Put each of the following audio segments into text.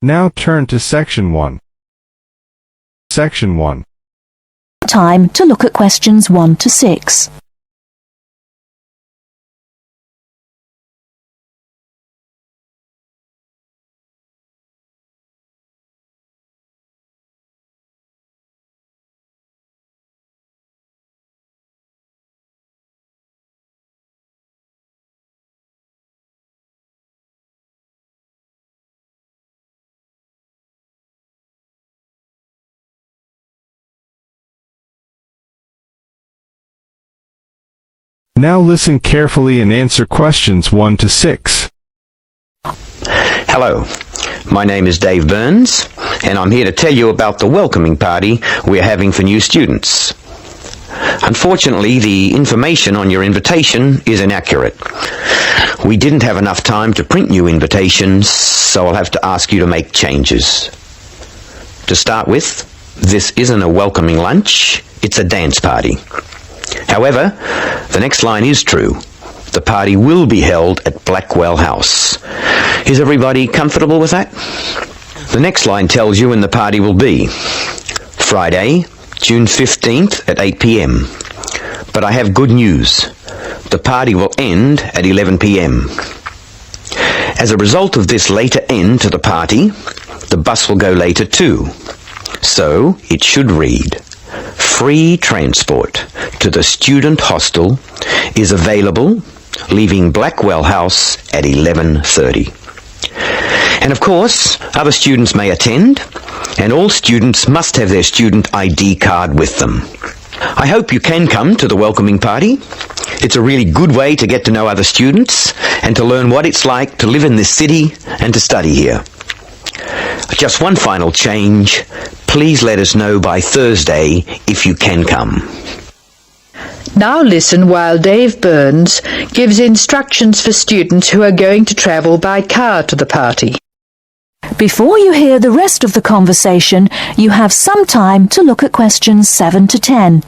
Now turn to Section 1. Section 1. Time to look at questions 1 to 6. Now listen carefully and answer questions 1 to 6. Hello, my name is Dave Burns, and I'm here to tell you about the welcoming party we're having for new students. Unfortunately, the information on your invitation is inaccurate. We didn't have enough time to print new invitations, so I'll have to ask you to make changes. To start with, this isn't a welcoming lunch, it's a dance party. However, the next line is true. The party will be held at Blackwell House. Is everybody comfortable with that? The next line tells you when the party will be. Friday, June 15th at 8 p.m. But I have good news. The party will end at 11 p.m. As a result of this later end to the party, the bus will go later too. So it should read, free transport to the student hostel is available, leaving Blackwell House at 11:30. And of course, other students may attend, and all students must have their student ID card with them. I hope you can come to the welcoming party. It's a really good way to get to know other students and to learn what it's like to live in this city and to study here. Just one final change. Please let us know by Thursday if you can come. Now listen while Dave Burns gives instructions for students who are going to travel by car to the party. Before you hear the rest of the conversation, you have some time to look at questions 7 to 10.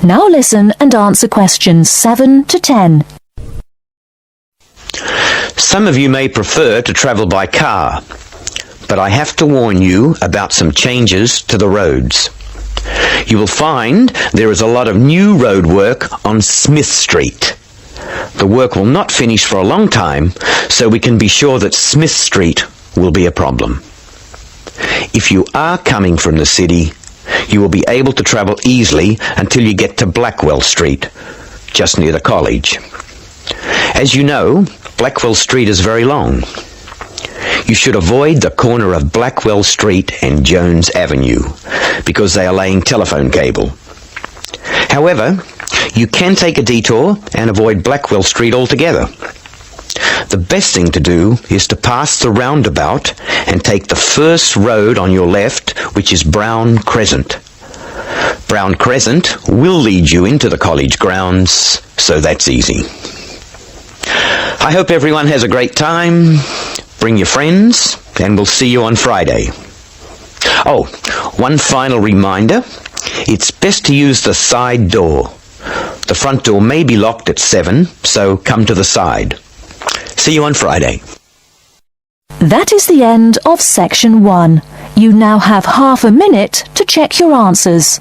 Now listen and answer questions 7 to 10. Some of you may prefer to travel by car, but I have to warn you about some changes to the roads. You will find there is a lot of new road work on Smith Street. The work will not finish for a long time, so we can be sure that Smith Street will be a problem. If you are coming from the city, you will be able to travel easily until you get to Blackwell Street, just near the college. As you know, Blackwell Street is very long. You should avoid the corner of Blackwell Street and Jones Avenue, because they are laying telephone cable. However, you can take a detour and avoid Blackwell Street altogether. The best thing to do is to pass the roundabout and take the first road on your left, which is Brown Crescent. Brown Crescent will lead you into the college grounds, so that's easy. I hope everyone has a great time. Bring your friends, and we'll see you on Friday. Oh, one final reminder. It's best to use the side door. The front door may be locked at 7, so come to the side. See you on Friday. That is the end of Section 1. You now have half a minute to check your answers.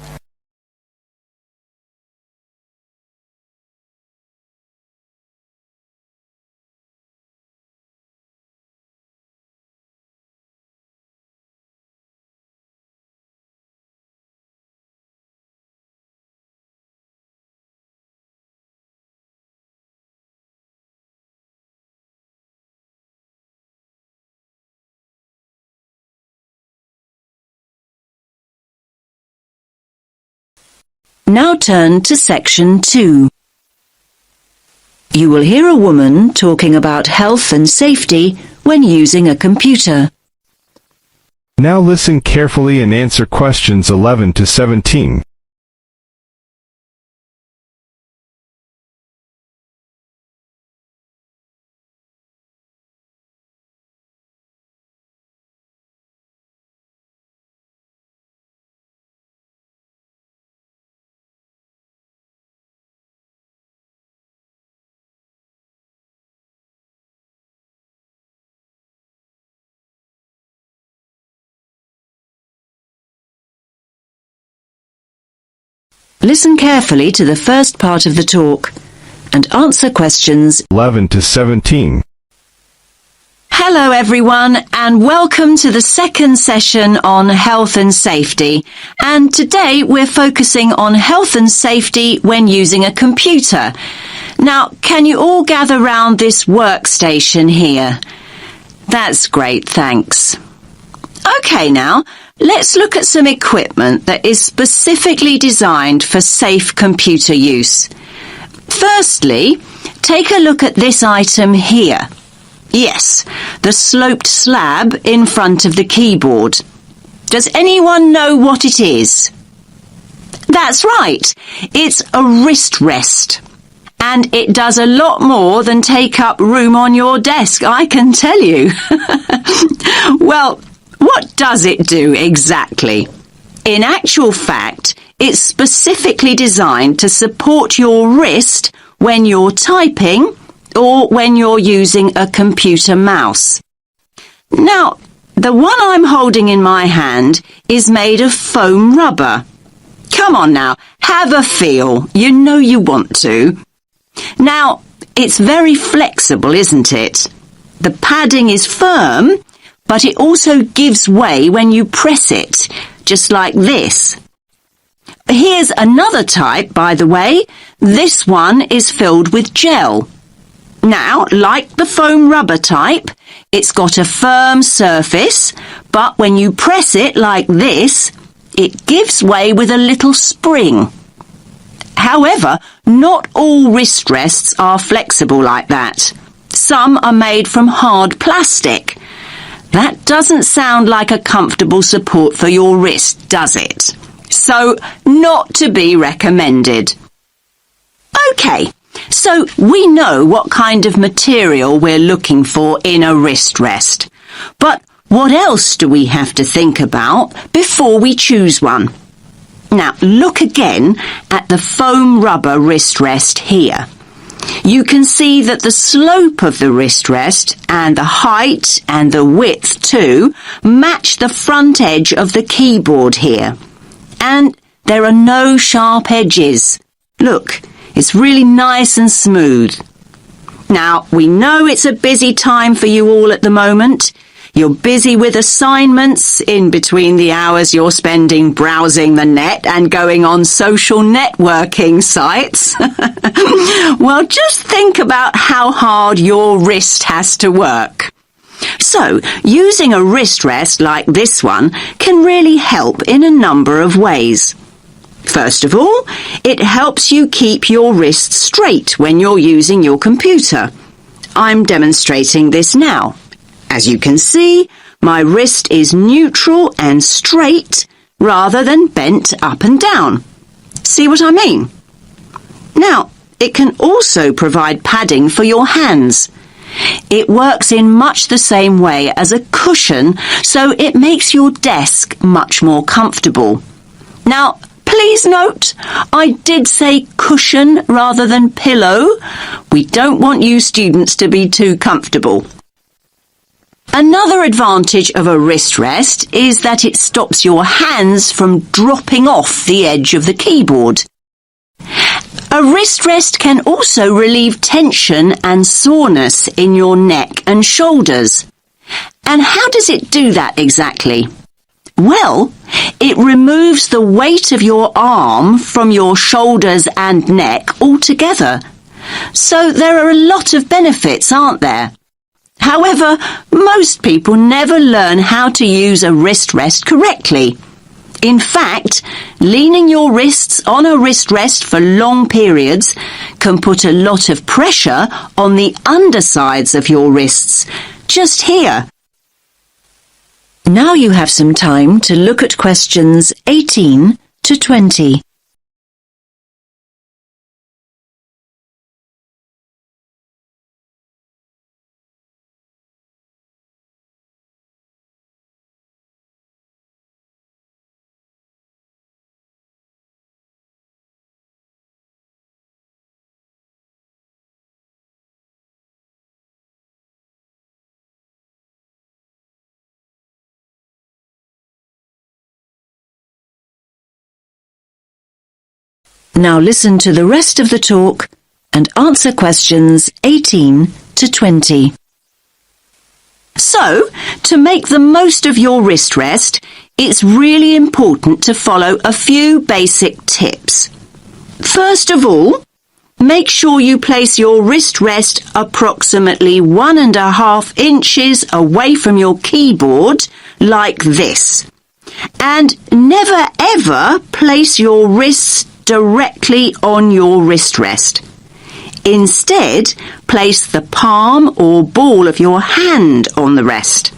Now turn to Section 2. You will hear a woman talking about health and safety when using a computer. Now listen carefully and answer questions 11 to 17. Listen carefully to the first part of the talk and answer questions 11 to 17. Hello everyone and welcome to the second session on health and safety. And today we're focusing on health and safety when using a computer. Now, can you all gather round this workstation here? That's great, thanks. Okay now, let's look at some equipment that is specifically designed for safe computer use. Firstly, take a look at this item here. Yes, the sloped slab in front of the keyboard. Does anyone know what it is? That's right, it's a wrist rest. And it does a lot more than take up room on your desk, I can tell you. Well, what does it do exactly? In actual fact, it's specifically designed to support your wrist when you're typing or when you're using a computer mouse. Now, the one I'm holding in my hand is made of foam rubber. Come on now, have a feel. You know you want to. Now, it's very flexible, isn't it? The padding is firm, but it also gives way when you press it, just like this. Here's another type, by the way. This one is filled with gel. Now, like the foam rubber type, it's got a firm surface, but when you press it like this, it gives way with a little spring. However, not all wrist rests are flexible like that. Some are made from hard plastic. That doesn't sound like a comfortable support for your wrist, does it? So, not to be recommended. Okay, so we know what kind of material we're looking for in a wrist rest. But what else do we have to think about before we choose one? Now, look again at the foam rubber wrist rest here. You can see that the slope of the wrist rest and the height and the width too match the front edge of the keyboard here. And there are no sharp edges. Look, it's really nice and smooth. Now, we know it's a busy time for you all at the moment. You're busy with assignments in between the hours you're spending browsing the net and going on social networking sites. Well, just think about how hard your wrist has to work. So, using a wrist rest like this one can really help in a number of ways. First of all, it helps you keep your wrist straight when you're using your computer. I'm demonstrating this now. As you can see, my wrist is neutral and straight rather than bent up and down. See what I mean? Now, it can also provide padding for your hands. It works in much the same way as a cushion, so it makes your desk much more comfortable. Now, please note, I did say cushion rather than pillow. We don't want you students to be too comfortable. Another advantage of a wrist rest is that it stops your hands from dropping off the edge of the keyboard. A wrist rest can also relieve tension and soreness in your neck and shoulders. And how does it do that exactly? Well, it removes the weight of your arm from your shoulders and neck altogether. So there are a lot of benefits, aren't there? However, most people never learn how to use a wrist rest correctly. In fact, leaning your wrists on a wrist rest for long periods can put a lot of pressure on the undersides of your wrists, just here. Now you have some time to look at questions 18 to 20. Now listen to the rest of the talk and answer questions 18 to 20. So, to make the most of your wrist rest, it's really important to follow a few basic tips. First of all, make sure you place your wrist rest approximately 1.5 inches away from your keyboard, like this. And never ever place your wrists directly on your wrist rest. Instead, place the palm or ball of your hand on the rest.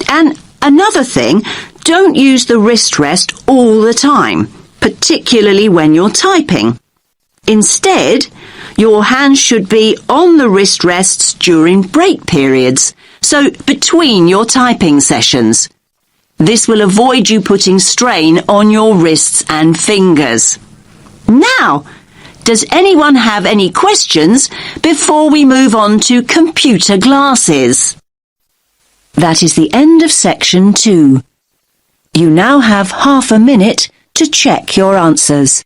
And another thing, don't use the wrist rest all the time, particularly when you're typing. Instead, your hands should be on the wrist rests during break periods, so between your typing sessions. This will avoid you putting strain on your wrists and fingers. Now, does anyone have any questions before we move on to computer glasses? That is the end of section 2. You now have half a minute to check your answers.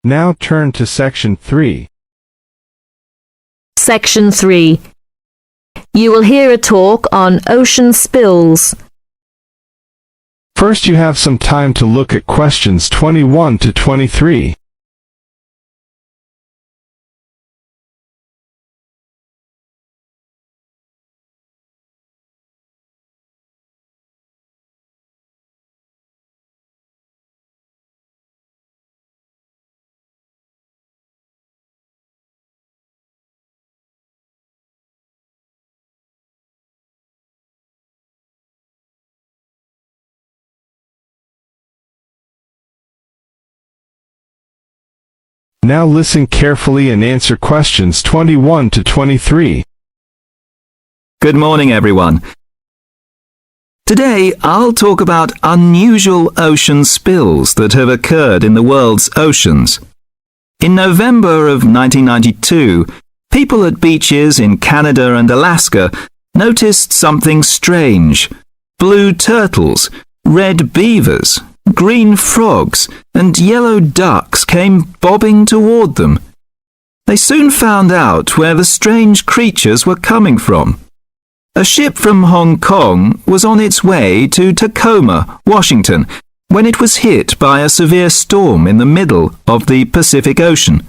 Now turn to section 3. Section 3. You will hear a talk on ocean spills. First, you have some time to look at questions 21 to 23. Now listen carefully and answer questions 21 to 23. Good morning, everyone. Today, I'll talk about unusual ocean spills that have occurred in the world's oceans. In November of 1992, people at beaches in Canada and Alaska noticed something strange. Blue turtles, red beavers, green frogs, and yellow ducks came bobbing toward them. They soon found out where the strange creatures were coming from. A ship from Hong Kong was on its way to Tacoma, Washington, when it was hit by a severe storm in the middle of the Pacific Ocean.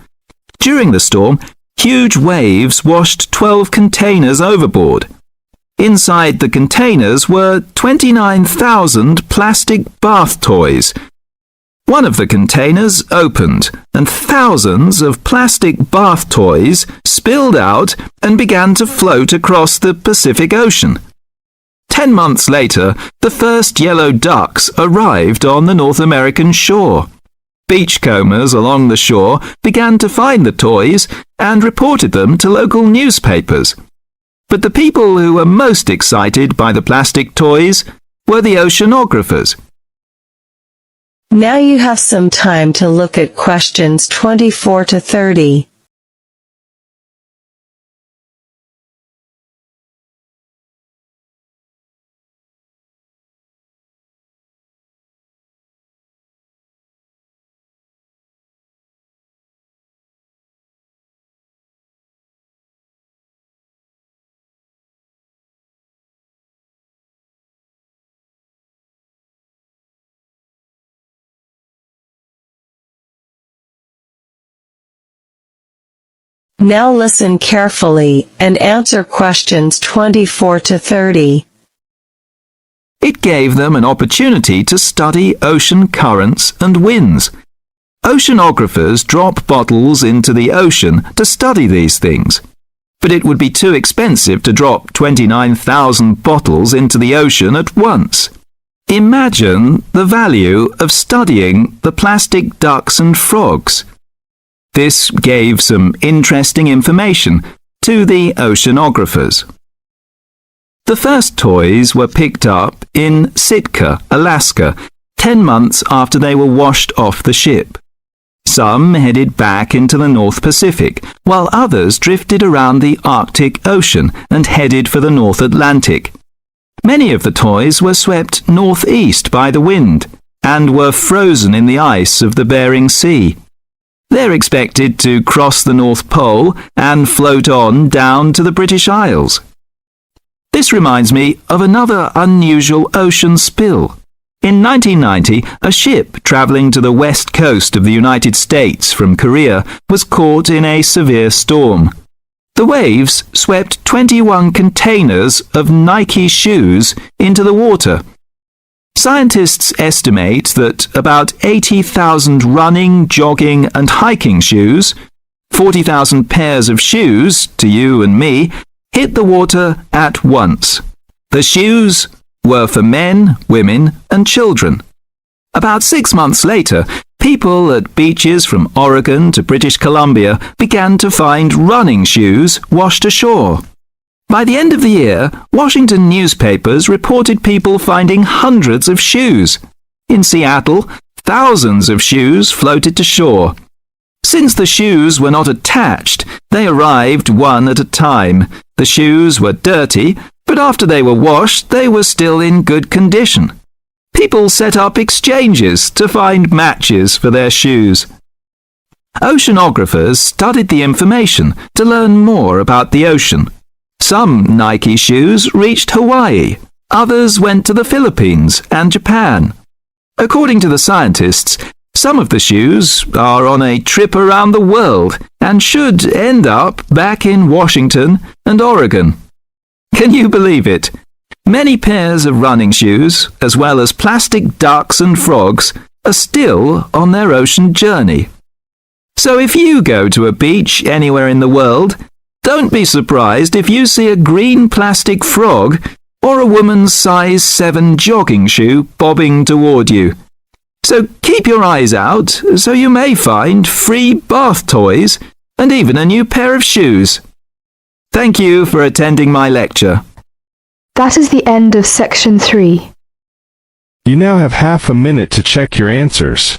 During the storm, huge waves washed 12 containers overboard. Inside the containers were 29,000 plastic bath toys. One of the containers opened, and thousands of plastic bath toys spilled out and began to float across the Pacific Ocean. 10 months later, the first yellow ducks arrived on the North American shore. Beachcombers along the shore began to find the toys and reported them to local newspapers. But the people who were most excited by the plastic toys were the oceanographers. Now you have some time to look at questions 24 to 30. Now listen carefully and answer questions 24 to 30. It gave them an opportunity to study ocean currents and winds. Oceanographers drop bottles into the ocean to study these things. But it would be too expensive to drop 29,000 bottles into the ocean at once. Imagine the value of studying the plastic ducks and frogs. This gave some interesting information to the oceanographers. The first toys were picked up in Sitka, Alaska, 10 months after they were washed off the ship. Some headed back into the North Pacific, while others drifted around the Arctic Ocean and headed for the North Atlantic. Many of the toys were swept northeast by the wind and were frozen in the ice of the Bering Sea. They're expected to cross the North Pole and float on down to the British Isles. This reminds me of another unusual ocean spill. In 1990, a ship travelling to the west coast of the United States from Korea was caught in a severe storm. The waves swept 21 containers of Nike shoes into the water. Scientists estimate that about 80,000 running, jogging and hiking shoes, 40,000 pairs of shoes, to you and me, hit the water at once. The shoes were for men, women and children. About 6 months later, people at beaches from Oregon to British Columbia began to find running shoes washed ashore. By the end of the year, Washington newspapers reported people finding hundreds of shoes. In Seattle, thousands of shoes floated to shore. Since the shoes were not attached, they arrived one at a time. The shoes were dirty, but after they were washed, they were still in good condition. People set up exchanges to find matches for their shoes. Oceanographers studied the information to learn more about the ocean. Some Nike shoes reached Hawaii. Others went to the Philippines and Japan. According to the scientists, some of the shoes are on a trip around the world and should end up back in Washington and Oregon. Can you believe it? Many pairs of running shoes, as well as plastic ducks and frogs, are still on their ocean journey. So if you go to a beach anywhere in the world, don't be surprised if you see a green plastic frog or a woman's size 7 jogging shoe bobbing toward you. So keep your eyes out so you may find free bath toys and even a new pair of shoes. Thank you for attending my lecture. That is the end of section 3. You now have half a minute to check your answers.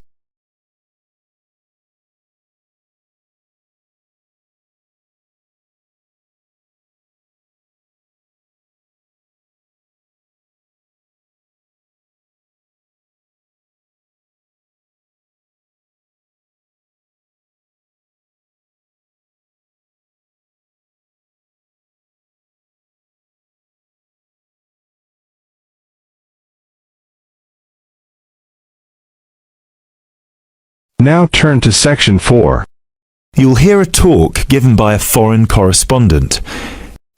Now turn to section 4. You'll hear a talk given by a foreign correspondent.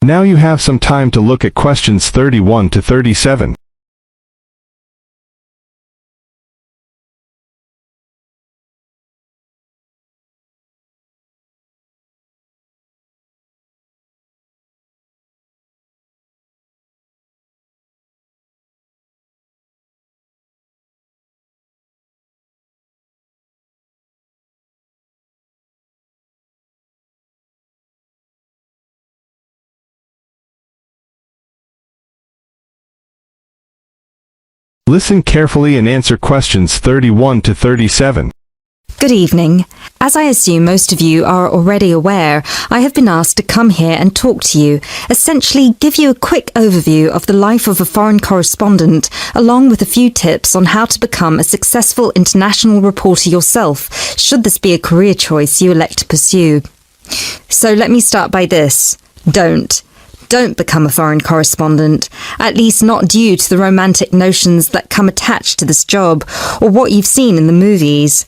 Now you have some time to look at questions 31 to 37. Listen carefully and answer questions 31 to 37. Good evening. As I assume most of you are already aware, I have been asked to come here and talk to you, essentially give you a quick overview of the life of a foreign correspondent, along with a few tips on how to become a successful international reporter yourself, should this be a career choice you elect to pursue. So let me start by this. Don't become a foreign correspondent, at least not due to the romantic notions that come attached to this job or what you've seen in the movies.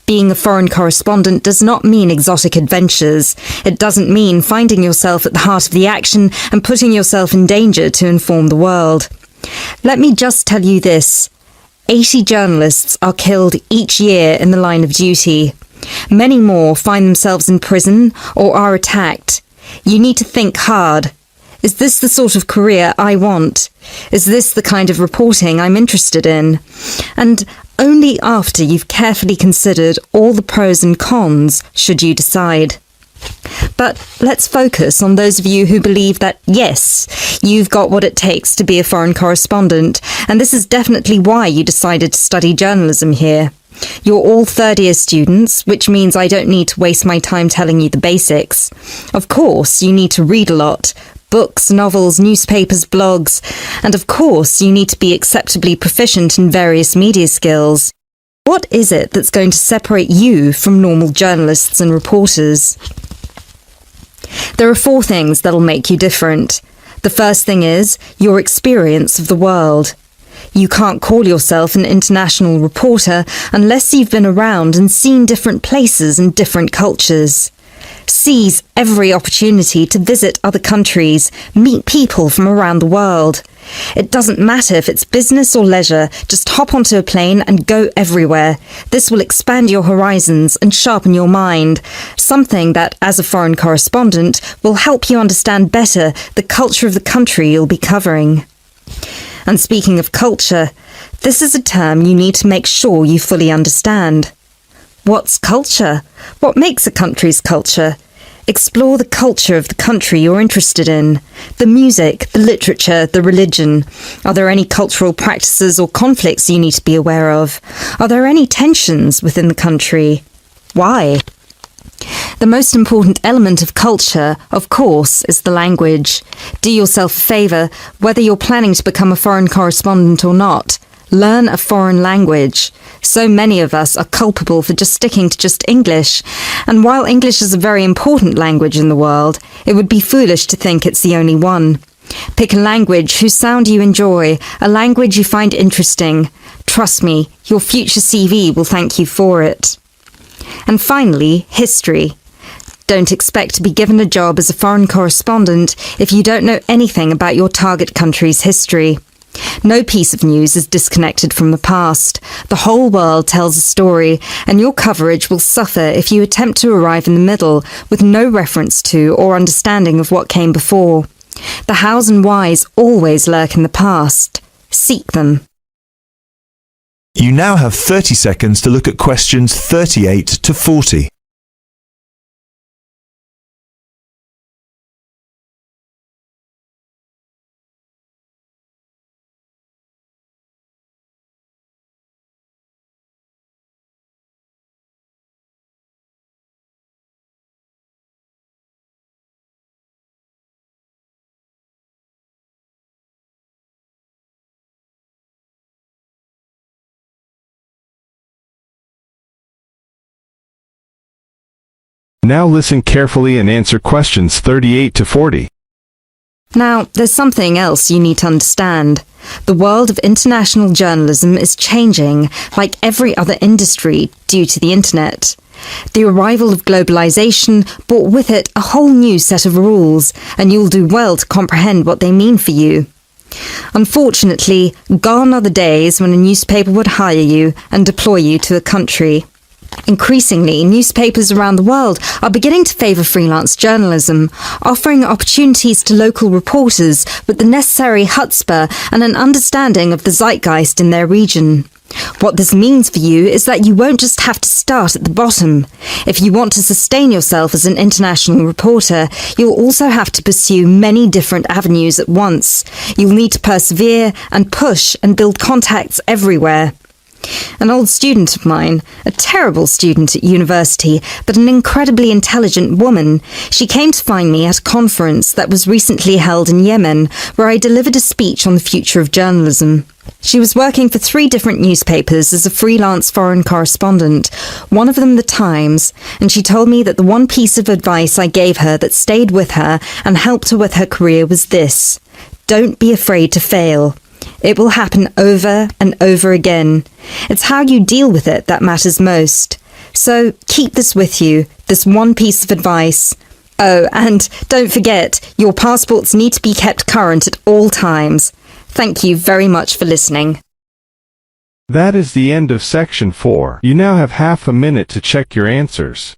Being a foreign correspondent does not mean exotic adventures. It doesn't mean finding yourself at the heart of the action and putting yourself in danger to inform the world. Let me just tell you this. 80 journalists are killed each year in the line of duty. Many more find themselves in prison or are attacked. You need to think hard. Is this the sort of career I want? Is this the kind of reporting I'm interested in? And only after you've carefully considered all the pros and cons should you decide. But let's focus on those of you who believe that, yes, you've got what it takes to be a foreign correspondent, and this is definitely why you decided to study journalism here. You're all third-year students, which means I don't need to waste my time telling you the basics. Of course, you need to read a lot. Books, novels, newspapers, blogs, and of course you need to be acceptably proficient in various media skills. What is it that's going to separate you from normal journalists and reporters? There are 4 things that'll make you different. The first thing is your experience of the world. You can't call yourself an international reporter unless you've been around and seen different places and different cultures. Seize every opportunity to visit other countries, meet people from around the world. It doesn't matter if it's business or leisure, just hop onto a plane and go everywhere. This will expand your horizons and sharpen your mind, something that, as a foreign correspondent, will help you understand better the culture of the country you'll be covering. And speaking of culture, this is a term you need to make sure you fully understand. What's culture? What makes a country's culture? Explore the culture of the country you're interested in. The music, the literature, the religion. Are there any cultural practices or conflicts you need to be aware of? Are there any tensions within the country? Why? The most important element of culture, of course, is the language. Do yourself a favour, whether you're planning to become a foreign correspondent or not. Learn a foreign language. So many of us are culpable for just sticking to just English, and while English is a very important language in the world, it would be foolish to think it's the only one. Pick a language whose sound you enjoy, a language you find interesting. Trust me, your future CV will thank you for it. And finally, history. Don't expect to be given a job as a foreign correspondent if you don't know anything about your target country's history. No piece of news is disconnected from the past. The whole world tells a story, and your coverage will suffer if you attempt to arrive in the middle with no reference to or understanding of what came before. The hows and whys always lurk in the past. Seek them. You now have 30 seconds to look at questions 38 to 40. Now listen carefully and answer questions 38 to 40. Now, there's something else you need to understand. The world of international journalism is changing, like every other industry, due to the internet. The arrival of globalization brought with it a whole new set of rules, and you'll do well to comprehend what they mean for you. Unfortunately, gone are the days when a newspaper would hire you and deploy you to a country. Increasingly, newspapers around the world are beginning to favour freelance journalism, offering opportunities to local reporters with the necessary chutzpah and an understanding of the zeitgeist in their region. What this means for you is that you won't just have to start at the bottom. If you want to sustain yourself as an international reporter, you'll also have to pursue many different avenues at once. You'll need to persevere and push and build contacts everywhere. An old student of mine, a terrible student at university, but an incredibly intelligent woman, she came to find me at a conference that was recently held in Yemen, where I delivered a speech on the future of journalism. She was working for 3 different newspapers as a freelance foreign correspondent, one of them The Times, and she told me that the one piece of advice I gave her that stayed with her and helped her with her career was this: don't be afraid to fail. It will happen over and over again. It's how you deal with it that matters most. So keep this with you, this one piece of advice. Oh, and don't forget, your passports need to be kept current at all times. Thank you very much for listening. That is the end of section 4. You now have half a minute to check your answers.